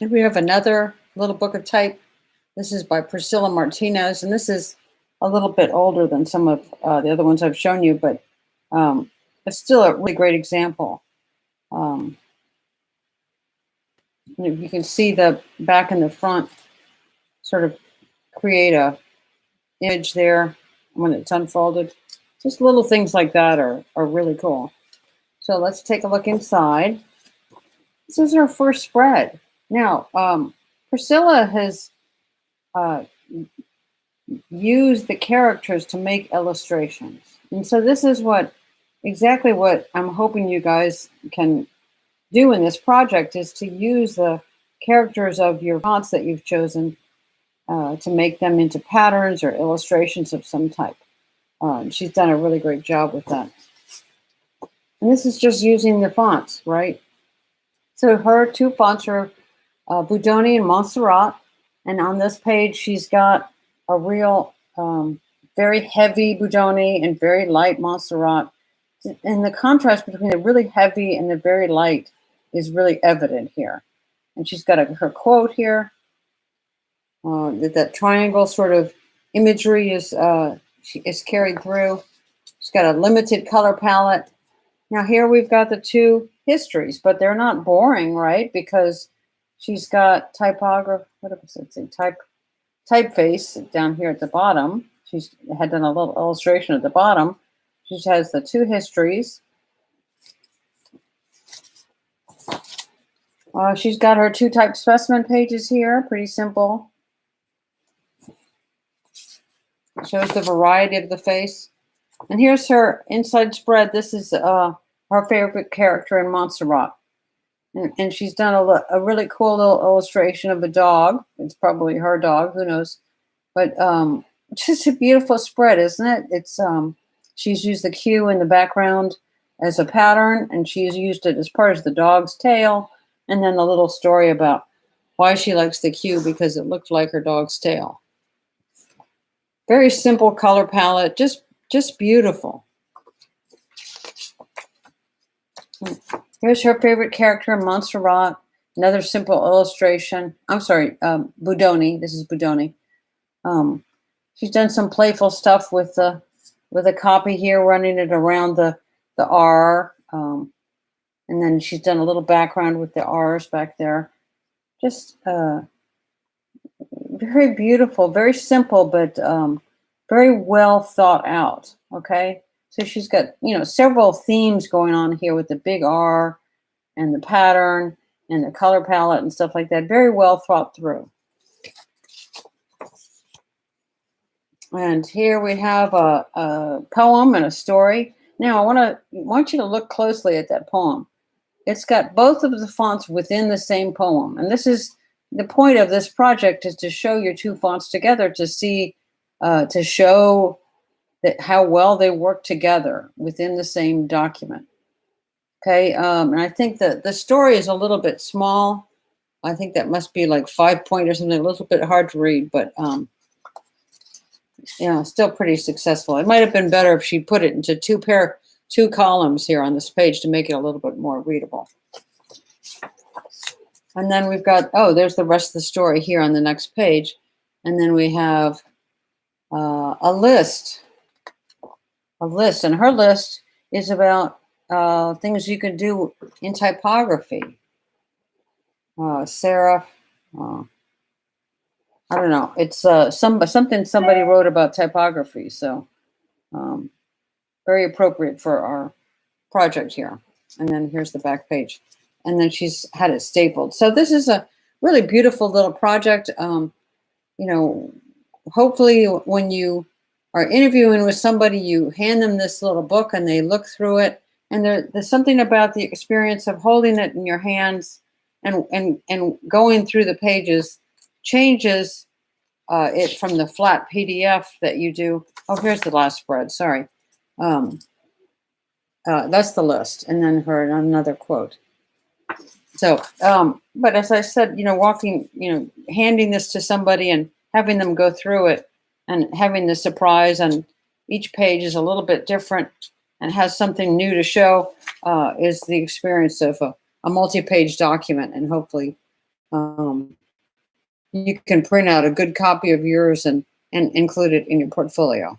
And we have another little book of type. This is by Priscilla Martinez, and this is a little bit older than some of the other ones I've shown you, but it's still a really great example. You can see the back and the front sort of create a image there when it's unfolded. Just little things like that are really cool. So let's take a look inside. This is our first spread. Now, Priscilla has used the characters to make illustrations. And so this is exactly what I'm hoping you guys can do in this project, is to use the characters of your fonts that you've chosen to make them into patterns or illustrations of some type. She's done a really great job with that. And this is just using the fonts, right? So her two fonts are Budoni and Montserrat. And on this page, she's got a real very heavy Budoni and very light Montserrat. And the contrast between the really heavy and the very light is really evident here. And she's got her quote here. That triangle sort of imagery is carried through. She's got a limited color palette. Now here we've got the two histories, but they're not boring, right? Because she's got typography, what does it say? Typeface down here at the bottom. She's had done a little illustration at the bottom. She has the two histories. She's got her two type specimen pages here, pretty simple. Shows the variety of the face. And here's her inside spread. This is her favorite character in Montserrat. And she's done a really cool little illustration of a dog. It's probably her dog, who knows. But just a beautiful spread, isn't it? It's she's used the Q in the background as a pattern, and she's used it as part of the dog's tail. And then a little story about why she likes the Q, because it looked like her dog's tail. Very simple color palette, just beautiful. Here's her favorite character, Montserrat. Another simple illustration. I'm sorry, Budoni. This is Budoni. She's done some playful stuff with a copy here, running it around the R. And then she's done a little background with the R's back there. Just very beautiful, very simple, but very well thought out. Okay, so she's got several themes going on here with the big R and the pattern and the color palette and stuff like that. Very well thought through. And here we have a poem and a story. Now I want you to look closely at that poem. It's got both of the fonts within the same poem. And this is the point of this project, is to show your two fonts together, to see, to show that how well they work together within the same document. Okay, and I think that the story is a little bit small. I think that must be like 5-point or something, a little bit hard to read, but still pretty successful. It might have been better if she put it into two columns here on this page to make it a little bit more readable. And then we've got, there's the rest of the story here on the next page. And then we have a list. And her list is about things you can do in typography. Serif. I don't know. It's something somebody wrote about typography. So very appropriate for our project here. And then here's the back page. And then she's had it stapled. So this is a really beautiful little project. Hopefully when you are interviewing with somebody, you hand them this little book and they look through it. And there's something about the experience of holding it in your hands and going through the pages changes it from the flat PDF that you do. Oh, here's the last spread. Sorry. That's the list. And then another quote. So, but as I said, handing this to somebody and having them go through it and having the surprise, and each page is a little bit different and has something new to show, is the experience of a multi-page document. And hopefully Um, you can print out a good copy of yours and include it in your portfolio.